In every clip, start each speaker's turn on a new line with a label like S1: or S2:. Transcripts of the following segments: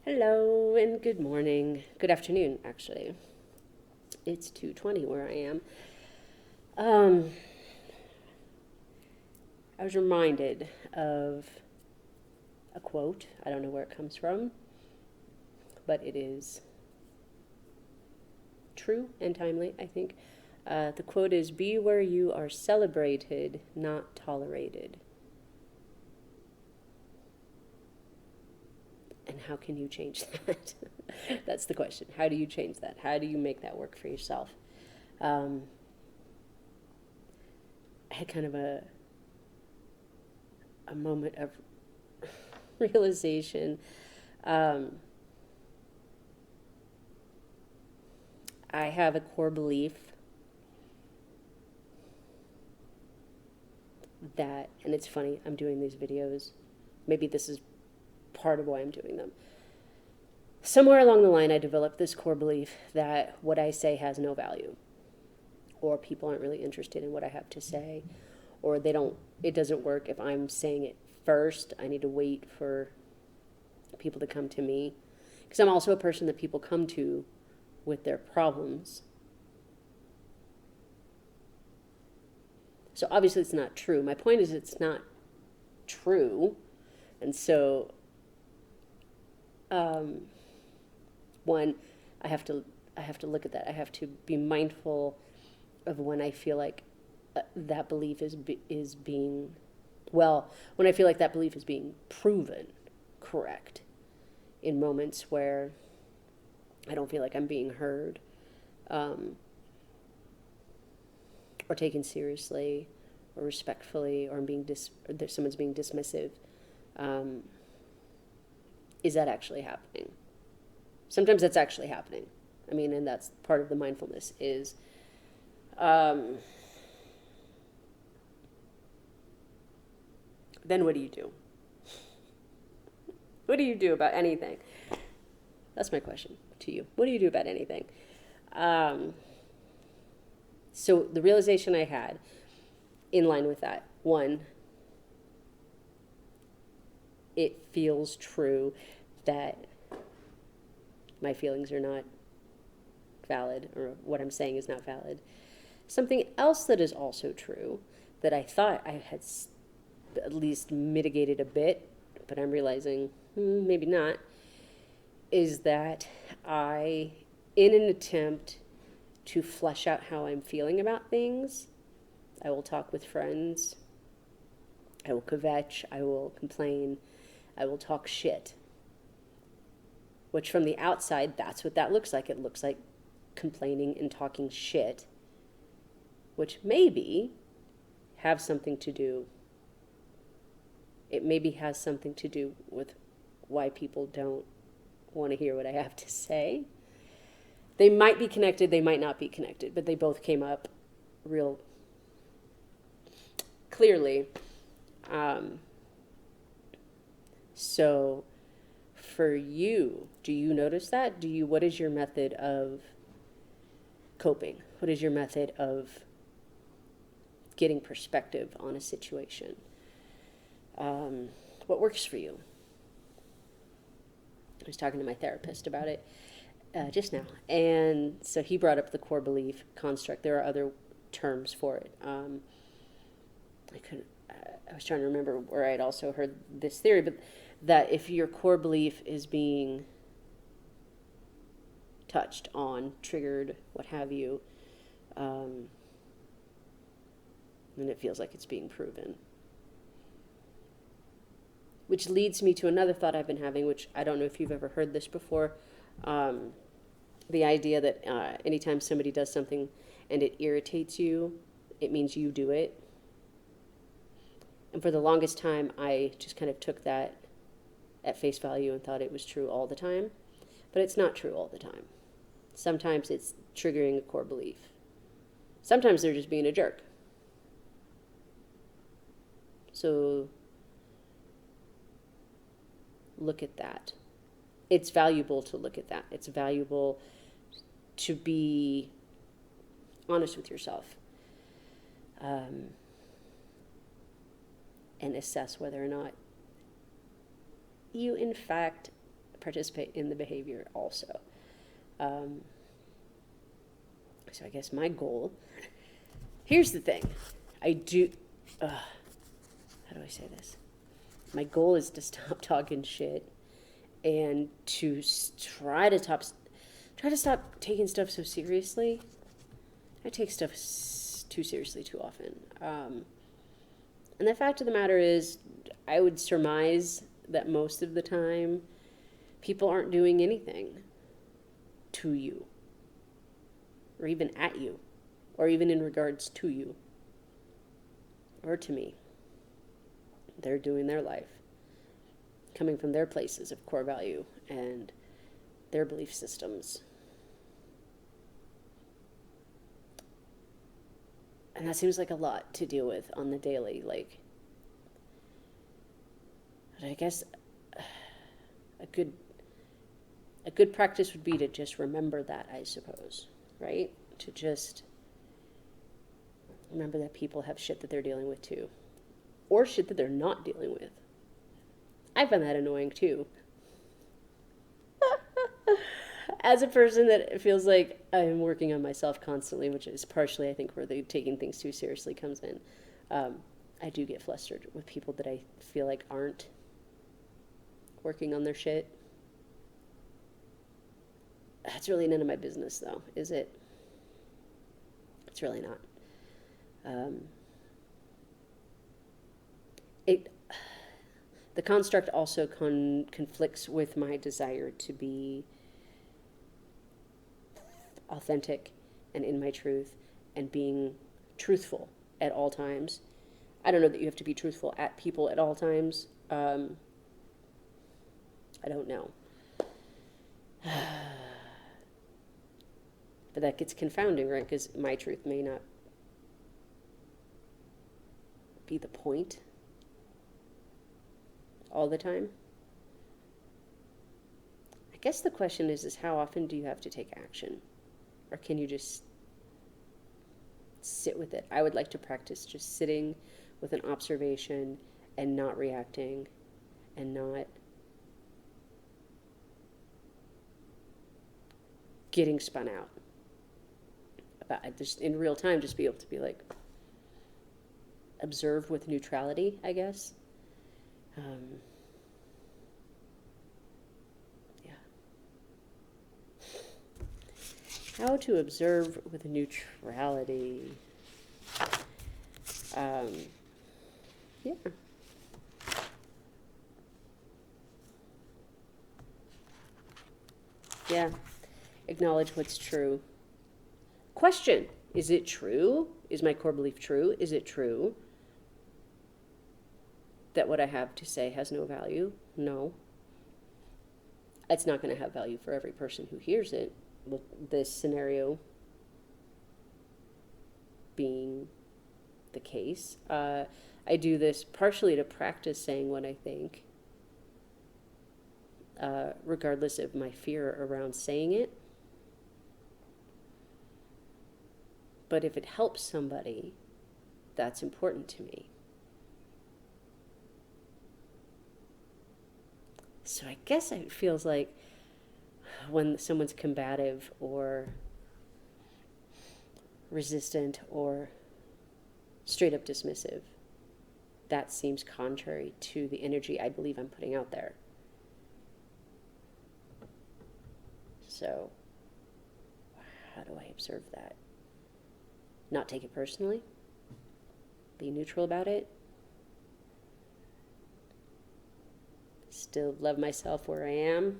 S1: Hello and good morning. Good afternoon, actually. It's 2:20 where I am. Um, I was reminded of a quote. I don't know where it comes from, but it is true and timely, I think. The quote is, "Be where you are celebrated, not tolerated." And how can you change that? That's the question. How do you change that? How do you make that work for yourself? Um, I had kind of a moment of realization. Um, I have a core belief that, and it's funny, I'm doing these videos. Maybe this is part of why I'm doing them. Somewhere along the line, I developed this core belief that what I say has no value, or people aren't really interested in what I have to say, or it doesn't work if I'm saying it first. I need to wait for people to come to me. Because I'm also a person that people come to with their problems. So obviously it's not true. My point is it's not true. And so, um, one, I have to I have to look at that. I have to be mindful of when I feel like that belief is being, well, when I feel like that belief is being proven correct in moments where I don't feel like I'm being heard, um, or taken seriously or respectfully, or I'm being or someone's being dismissive. Um, is that actually happening? Sometimes that's actually happening. I mean, and that's part of the mindfulness is, um, then what do you do? What do you do about anything? That's my question to you. What do you do about anything? Um, so the realization I had in line with that, one, it feels true that my feelings are not valid, or what I'm saying is not valid. Something else that is also true that I thought I had at least mitigated a bit, but I'm realizing maybe not, is that in an attempt to flesh out how I'm feeling about things, I will talk with friends, I will kvetch, I will complain, I will talk shit. Which from the outside, that's what that looks like. It looks like complaining and talking shit, which maybe have something to do. It maybe has something to do with why people don't want to hear what I have to say. They might be connected, they might not be connected, but they both came up real clearly. So for you, do you notice that? What is your method of coping? What is your method of getting perspective on a situation? What works for you? I was talking to my therapist about it just now, and so he brought up the core belief construct. There are other terms for it. I was trying to remember where I had also heard this theory, but that if your core belief is being touched on, triggered, what have you, then it feels like it's being proven. Which leads me to another thought I've been having, which I don't know if you've ever heard this before. The idea that anytime somebody does something and it irritates you, it means you do it. And for the longest time, I just kind of took that at face value and thought it was true all the time. But it's not true all the time. Sometimes it's triggering a core belief. Sometimes they're just being a jerk. So look at that. It's valuable to look at that. It's valuable to be honest with yourself, and assess whether or not you, in fact, participate in the behavior also. So I guess my goal, here's the thing, how do I say this? My goal is to stop talking shit and to try to stop taking stuff so seriously. I take stuff too seriously too often. And the fact of the matter is, I would surmise that most of the time, people aren't doing anything to you, or even at you, or even in regards to you, or to me. They're doing their life, coming from their places of core value and their belief systems. And that seems like a lot to deal with on the daily, like, but I guess a good practice would be to just remember that, I suppose, right? To just remember that people have shit that they're dealing with too, or shit that they're not dealing with. I find that annoying too. As a person that feels like I'm working on myself constantly, which is partially, I think, where the taking things too seriously comes in, I do get flustered with people that I feel like aren't working on their shit. That's really none of my business, though, is it? It's really not. The construct also conflicts with my desire to be authentic and in my truth and being truthful at all times. I don't know that you have to be truthful at people at all times. I don't know. But that gets confounding, right? Because my truth may not be the point all the time. I guess the question is how often do you have to take action? Or can you just sit with it? I would like to practice just sitting with an observation and not reacting and not getting spun out. About just in real time, just be able to be like, observe with neutrality, I guess. Yeah. How to observe with neutrality. Yeah. Yeah. Acknowledge what's true. Question, is it true? Is my core belief true? Is it true that what I have to say has no value? No. It's not going to have value for every person who hears it. This scenario being the case. I do this partially to practice saying what I think, regardless of my fear around saying it. But if it helps somebody, that's important to me. So I guess it feels like when someone's combative or resistant or straight up dismissive, that seems contrary to the energy I believe I'm putting out there. So how do I observe that? Not take it personally? Be neutral about it? Still love myself where I am?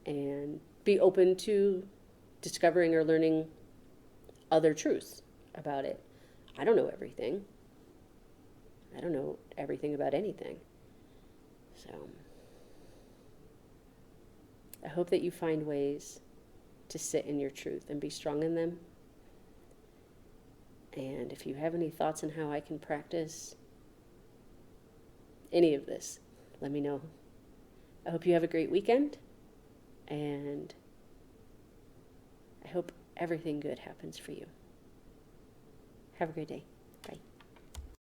S1: And be open to discovering or learning other truths about it. I don't know everything. I don't know everything about anything. So I hope that you find ways to sit in your truth and be strong in them. And if you have any thoughts on how I can practice any of this, let me know. I hope you have a great weekend, and I hope everything good happens for you. Have a great day.